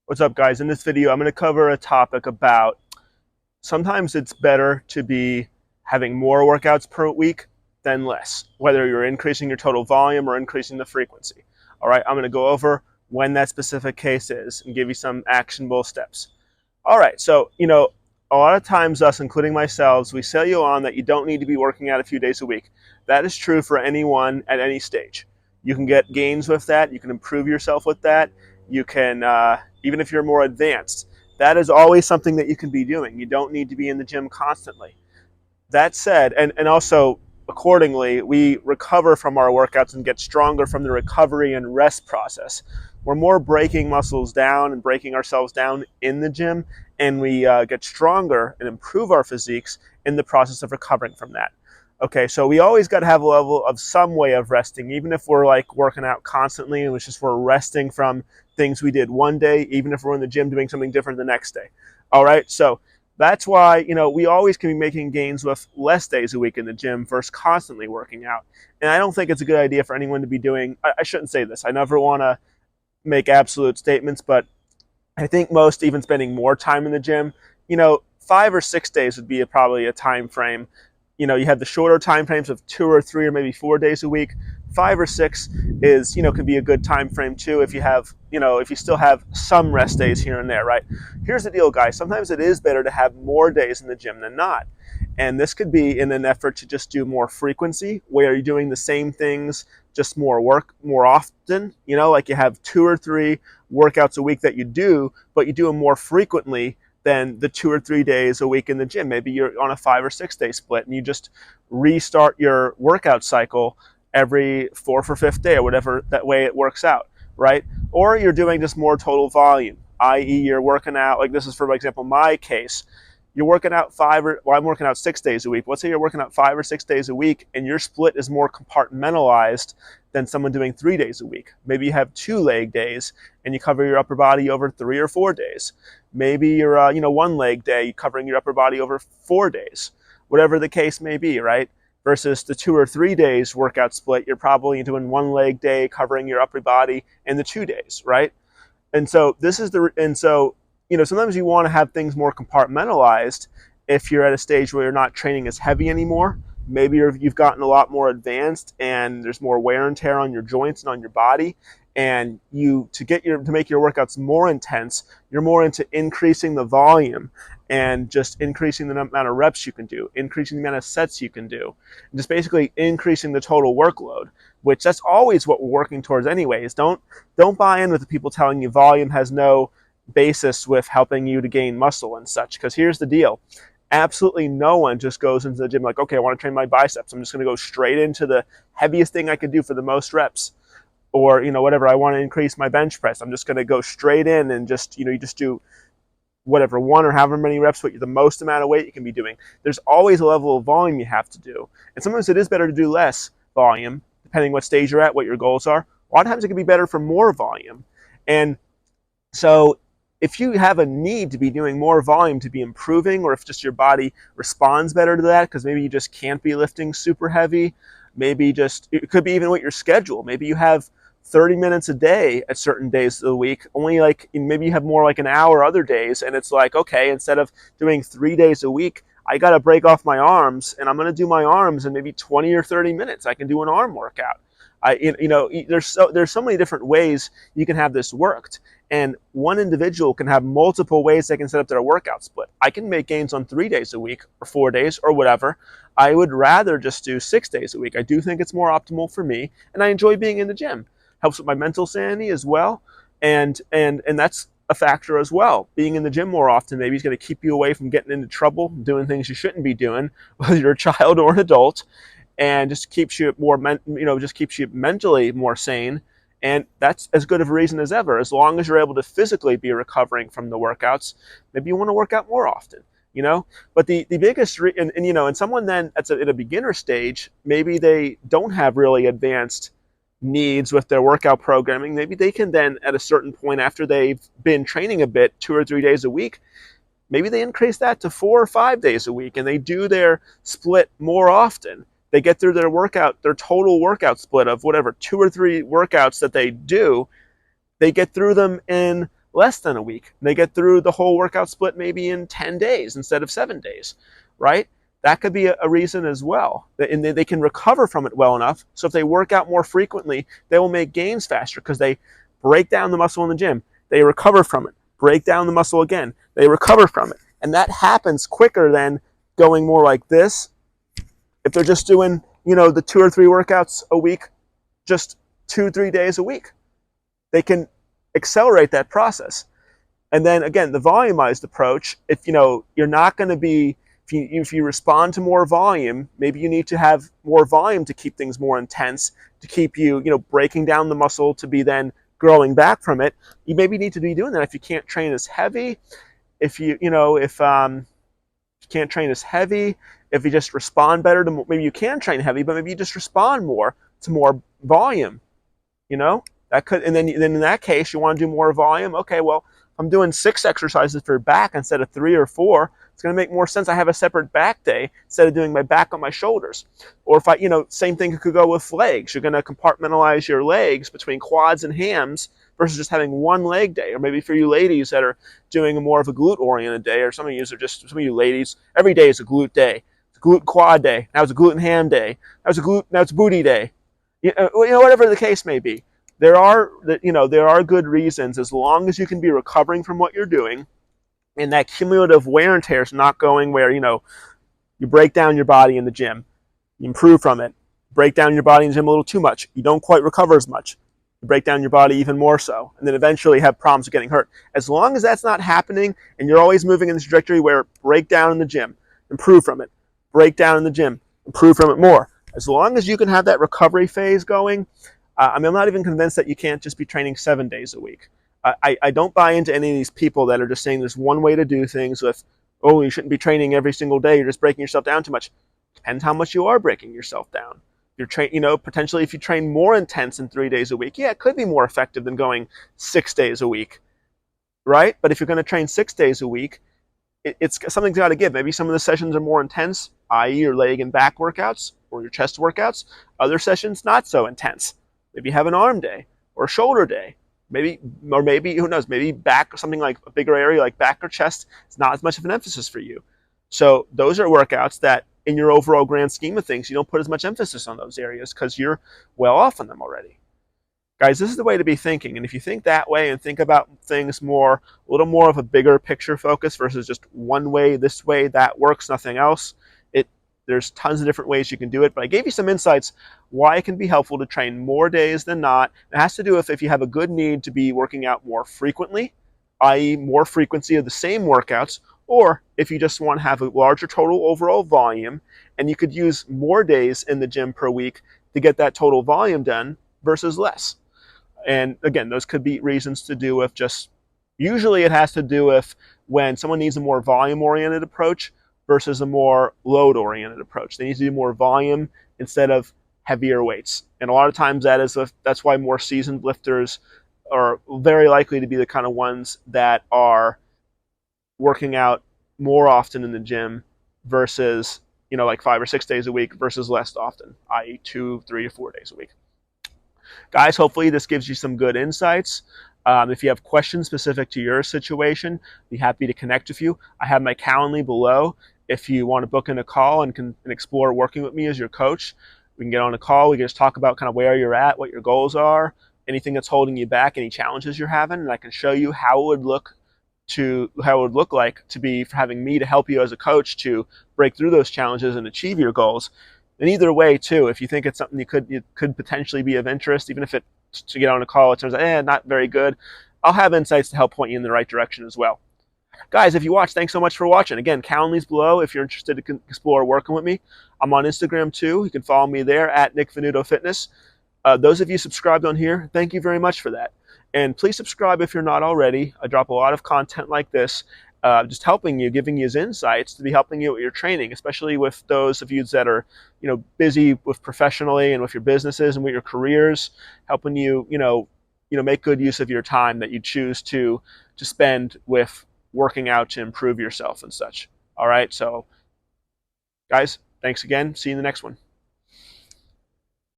What's up, guys? In this video, I'm going to cover a topic about sometimes it's better to be having more workouts per week than less, whether you're increasing your total volume or increasing the frequency. All right, I'm going to go over when that specific case is and give you some actionable steps. All right, so, a lot of times us, including myself, we sell you on that you don't need to be working out a few days a week. That is true for anyone at any stage. You can get gains with that. You can improve yourself with that. You can, even if you're more advanced, that is always something that you can be doing. You don't need to be in the gym constantly. That said, and also accordingly, we recover from our workouts and get stronger from the recovery and rest process. We're more breaking muscles down and breaking ourselves down in the gym, and we get stronger and improve our physiques in the process of recovering from that. Okay, so we always got to have a level of some way of resting, even if we're like working out constantly and it's just we're resting from things we did one day, even if we're in the gym doing something different the next day. All right, so that's why, we always can be making gains with less days a week in the gym versus constantly working out. And I don't think it's a good idea for anyone to be doing, I shouldn't say this. I never want to make absolute statements, but I think most even spending more time in the gym, 5 or 6 days would be probably a time frame. You have the shorter time frames of 2 or 3 or maybe 4 days a week. 5 or 6 is, could be a good time frame too if you have, if you still have some rest days here and there, right? Here's the deal, guys. Sometimes it is better to have more days in the gym than not. And this could be in an effort to just do more frequency, where you're doing the same things, just more work more often. Like you have 2 or 3 workouts a week that you do, but you do them more frequently than the 2 or 3 days a week in the gym. Maybe you're on a 5 or 6 day split and you just restart your workout cycle every fourth or fifth day or whatever that way it works out, right? Or you're doing just more total volume, i.e. you're working out, like this is for example, my case, you're working out I'm working out 6 days a week. Let's say you're working out 5 or 6 days a week and your split is more compartmentalized than someone doing 3 days a week. Maybe you have 2 leg days and you cover your upper body over 3 or 4 days. Maybe you're, 1 leg day covering your upper body over 4 days, whatever the case may be, right? Versus the 2 or 3 days workout split, you're probably doing 1 leg day covering your upper body in the 2 days, right? And so sometimes you want to have things more compartmentalized if you're at a stage where you're not training as heavy anymore. Maybe you've gotten a lot more advanced and there's more wear and tear on your joints and on your body. And to make your workouts more intense, you're more into increasing the volume and just increasing the amount of reps you can do, increasing the amount of sets you can do, and just basically increasing the total workload, which that's always what we're working towards anyways. Don't buy in with the people telling you volume has no basis with helping you to gain muscle and such, because here's the deal. Absolutely no one just goes into the gym like, okay, I want to train my biceps. I'm just going to go straight into the heaviest thing I can do for the most reps. Or, whatever, I want to increase my bench press. I'm just going to go straight in and just, you just do whatever, one or however many reps, what the most amount of weight you can be doing. There's always a level of volume you have to do. And sometimes it is better to do less volume, depending what stage you're at, what your goals are. A lot of times it can be better for more volume. And so if you have a need to be doing more volume to be improving, or if just your body responds better to that, because maybe you just can't be lifting super heavy, maybe just, it could be even with your schedule. Maybe you have 30 minutes a day at certain days of the week, only like, maybe you have more like an hour other days, and it's like, okay, instead of doing 3 days a week, I got to break off my arms, and I'm going to do my arms in maybe 20 or 30 minutes. I can do an arm workout. There's so many different ways you can have this worked. And one individual can have multiple ways they can set up their workout split. I can make gains on 3 days a week or 4 days or whatever. I would rather just do 6 days a week. I do think it's more optimal for me, and I enjoy being in the gym. Helps with my mental sanity as well, and that's a factor as well. Being in the gym more often maybe is going to keep you away from getting into trouble, doing things you shouldn't be doing, whether you're a child or an adult, and just keeps you just keeps you mentally more sane. And that's as good of a reason as ever. As long as you're able to physically be recovering from the workouts, maybe you want to work out more often, But the biggest, and someone then at a beginner stage, maybe they don't have really advanced needs with their workout programming. Maybe they can then, at a certain point after they've been training a bit, 2 or 3 days a week, maybe they increase that to 4 or 5 days a week and they do their split more often. They get through their total workout split of whatever, 2 or 3 workouts that they do. they get through them in less than a week. They get through the whole workout split maybe in 10 days instead of 7 days, right? That could be a reason as well. And they can recover from it well enough. So if they work out more frequently, they will make gains faster because they break down the muscle in the gym. They recover from it, break down the muscle again. They recover from it. And that happens quicker than going more like this. If they're just doing, the 2 or 3 workouts a week, just 2-3 days a week, they can accelerate that process. And then again, the volumized approach, if you're not going to be, if you respond to more volume, maybe you need to have more volume to keep things more intense, to keep you, breaking down the muscle to be then growing back from it. You maybe need to be doing that if you can't train as heavy, if you can't train as heavy, if you just respond better to, maybe you can train heavy, but maybe you just respond more to more volume, that could, and then in that case, you want to do more volume. Okay, well, if I'm doing 6 exercises for back instead of 3 or 4, it's going to make more sense I have a separate back day instead of doing my back on my shoulders. Or if I, same thing could go with legs. You're going to compartmentalize your legs between quads and hams versus just having one leg day. Or maybe for you ladies that are doing more of a glute-oriented day, or some of you ladies, every day is a glute day. It's a glute quad day. Now it's a glute and ham day. Now it's booty day. Whatever the case may be. There are good reasons, as long as you can be recovering from what you're doing, and that cumulative wear and tear is not going where, you break down your body in the gym, you improve from it, break down your body in the gym a little too much, you don't quite recover as much, you break down your body even more so, and then eventually have problems with getting hurt. As long as that's not happening, and you're always moving in this trajectory where break down in the gym, improve from it, break down in the gym, improve from it more. As long as you can have that recovery phase going, I'm not even convinced that you can't just be training 7 days a week. I don't buy into any of these people that are just saying there's one way to do things with, you shouldn't be training every single day, you're just breaking yourself down too much. Depends how much you are breaking yourself down. Potentially if you train more intense in 3 days a week, yeah, it could be more effective than going 6 days a week, right? But if you're going to train 6 days a week, it's something's got to give. Maybe some of the sessions are more intense, i.e. your leg and back workouts or your chest workouts. Other sessions not so intense. Maybe have an arm day or a shoulder day. Maybe, who knows, maybe back or something like a bigger area like back or chest is not as much of an emphasis for you. So those are workouts that in your overall grand scheme of things, you don't put as much emphasis on those areas because you're well off on them already. Guys, this is the way to be thinking. And if you think that way and think about things a little more of a bigger picture focus versus just one way, this way, that works, nothing else, there's tons of different ways you can do it, but I gave you some insights why it can be helpful to train more days than not. It has to do with if you have a good need to be working out more frequently, i.e. more frequency of the same workouts, or if you just want to have a larger total overall volume, and you could use more days in the gym per week to get that total volume done versus less. And again, those could be reasons to do with usually it has to do with when someone needs a more volume-oriented approach versus a more load-oriented approach. They need to do more volume instead of heavier weights. And a lot of times that's why more seasoned lifters are very likely to be the kind of ones that are working out more often in the gym versus, like 5 or 6 days a week versus less often, i.e. 2, 3 or 4 days a week. Guys, hopefully this gives you some good insights. If you have questions specific to your situation, I'd be happy to connect with you. I have my Calendly below. If you want to book in a call and explore working with me as your coach, we can get on a call. We can just talk about kind of where you're at, what your goals are, anything that's holding you back, any challenges you're having, and I can show you how it would look like to be having me to help you as a coach to break through those challenges and achieve your goals. And either way, too, if you think it's something you could potentially be of interest, even if to get on a call, it turns out, not very good, I'll have insights to help point you in the right direction as well. Guys, if you watched, thanks so much for watching. Again, Calendly's below if you're interested to explore working with me. I'm on Instagram too. You can follow me there at Nick Venuto Fitness. Those of you subscribed on here, thank you very much for that. And please subscribe if you're not already. I drop a lot of content like this, just helping you, giving you insights to be helping you with your training, especially with those of you that are, busy with professionally and with your businesses and with your careers, helping you, make good use of your time that you choose to spend with working out to improve yourself and such. All right, so guys, thanks again. See you in the next one.